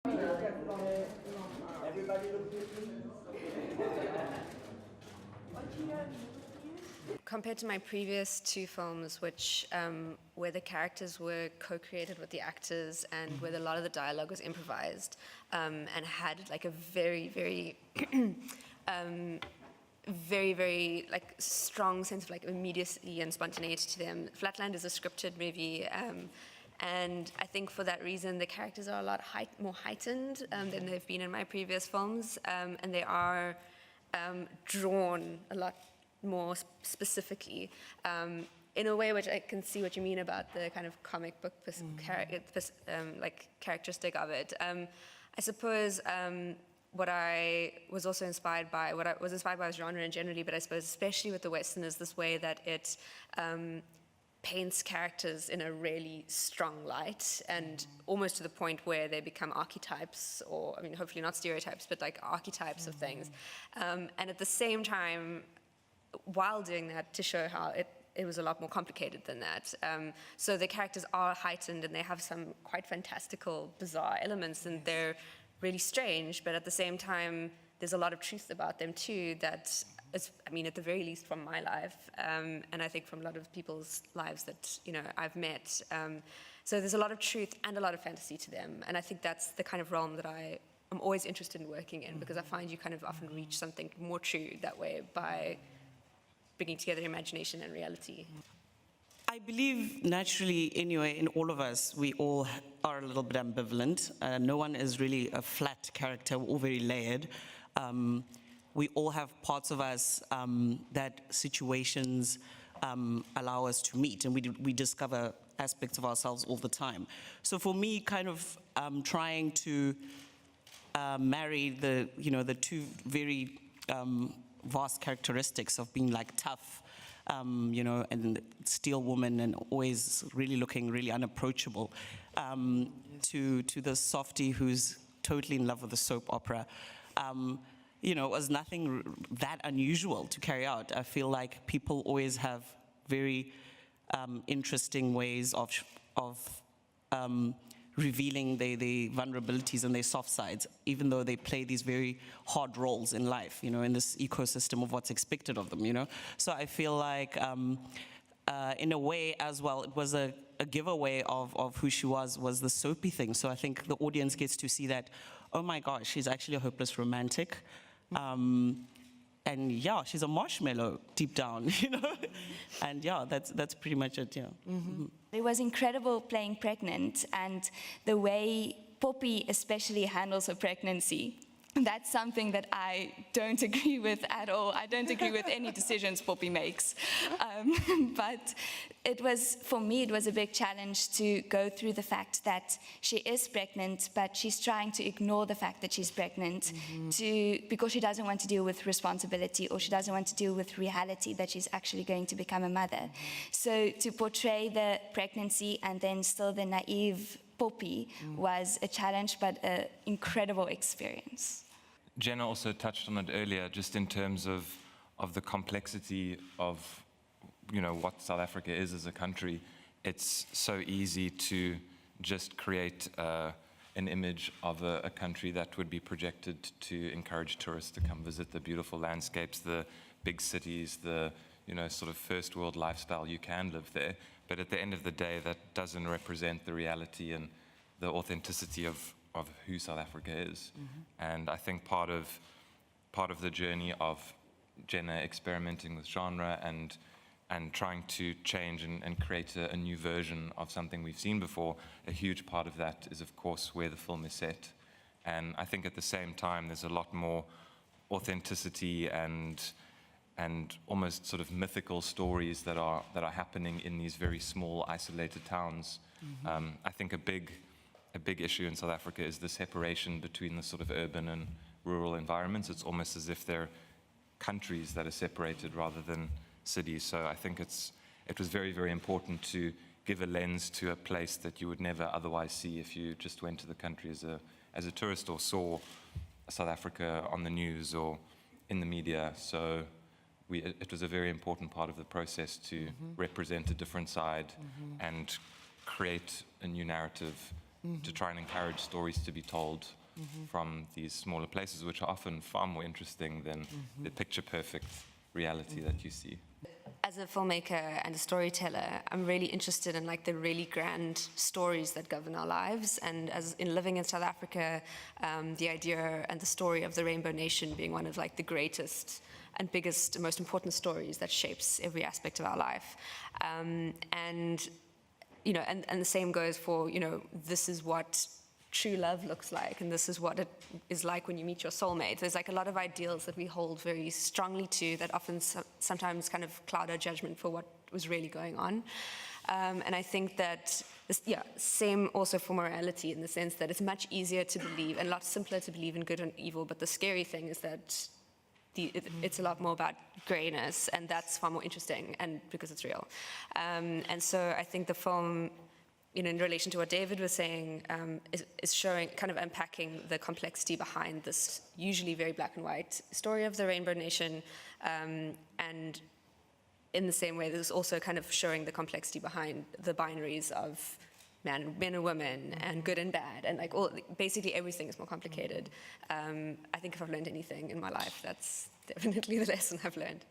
Everybody look different. Compared to my previous two films, which where the characters were co-created with the actors and where a lot of the dialogue was improvised, and had like a very, very, very like strong sense of like immediacy and spontaneity to them. Flatland is a scripted movie, and I think for that reason the characters are a lot more heightened than they've been in my previous films, and they are drawn a lot more specifically, in a way which I can see what you mean about the kind of comic book like characteristic of it. I suppose what I was also inspired by, what I was inspired by was genre in generally, but I suppose especially with the Western is this way that it paints characters in a really strong light, and almost to the point where they become archetypes, or I mean hopefully not stereotypes, but like archetypes of things. And at the same time, while doing that, to show how it was a lot more complicated than that. So the characters are heightened and they have some quite fantastical, bizarre elements, and they're really strange, but at the same time, there's a lot of truth about them too that is, I mean, at the very least from my life, and I think from a lot of people's lives that, you know, I've met. So there's a lot of truth and a lot of fantasy to them, and I think that's the kind of realm that I'm always interested in working in, because I find you kind of often reach something more true that way by bringing together imagination and reality. I believe naturally, anyway, in all of us, we all are a little bit ambivalent. No one is really a flat character, we're all very layered. We all have parts of us that situations allow us to meet, and we discover aspects of ourselves all the time. So for me, kind of trying to marry the two very vast characteristics of being like tough, and steel woman, and always really looking really unapproachable, to the softie who's totally in love with the soap opera. Was nothing that unusual to carry out. I feel like people always have very interesting ways of revealing their vulnerabilities and their soft sides, even though they play these very hard roles in life, in this ecosystem of what's expected of them, So I feel like, in a way as well, it was a giveaway of who she was the soapy thing. So I think the audience gets to see that, oh my gosh, she's actually a hopeless romantic. And yeah, she's a marshmallow deep down, And yeah, that's pretty much it, yeah. Mm-hmm. It was incredible playing pregnant, and the way Papi especially handles her pregnancy. That's something that I don't agree with at all. I don't agree with any decisions Papi makes. But for me, it was a big challenge to go through the fact that she is pregnant, but she's trying to ignore the fact that she's pregnant because she doesn't want to deal with responsibility, or she doesn't want to deal with reality that she's actually going to become a mother. So to portray the pregnancy and then still the naive Papi was a challenge, but an incredible experience. Jenna also touched on it earlier, just in terms of the complexity of, what South Africa is as a country. It's so easy to just create an image of a country that would be projected to encourage tourists to come visit the beautiful landscapes, the big cities, the sort of first world lifestyle. You can live there, but at the end of the day, that doesn't represent the reality and the authenticity of who South Africa is. And I think part of the journey of Jenna experimenting with genre and trying to change and create a new version of something we've seen before, a huge part of that is, of course, where the film is set. And I think at the same time, there's a lot more authenticity and almost sort of mythical stories that are happening in these very small, isolated towns. I think a big issue in South Africa is the separation between the sort of urban and rural environments. It's almost as if they're countries that are separated rather than cities. So I think it was very, very important to give a lens to a place that you would never otherwise see if you just went to the country as a tourist or saw South Africa on the news or in the media. So it was a very important part of the process to represent a different side and create a new narrative to try and encourage stories to be told from these smaller places, which are often far more interesting than the picture-perfect reality that you see. As a filmmaker and a storyteller, I'm really interested in like the really grand stories that govern our lives. And as in living in South Africa, the idea and the story of the Rainbow Nation being one of like the greatest and biggest and most important stories that shapes every aspect of our life. And you know, and the same goes for, you know, this is what true love looks like, and this is what it is like when you meet your soulmate. There's like a lot of ideals that we hold very strongly to that often sometimes kind of cloud our judgment for what was really going on. And I think that, same also for morality, in the sense that it's much easier to believe and a lot simpler to believe in good and evil, but the scary thing is that it's a lot more about grayness, and that's far more interesting, and because it's real. And so I think the film, you know, in relation to what David was saying, is showing, kind of unpacking the complexity behind this usually very black and white story of the Rainbow Nation, and in the same way, there's also kind of showing the complexity behind the binaries of men and women, and good and bad, and like basically everything is more complicated. I think if I've learned anything in my life, that's definitely the lesson I've learned.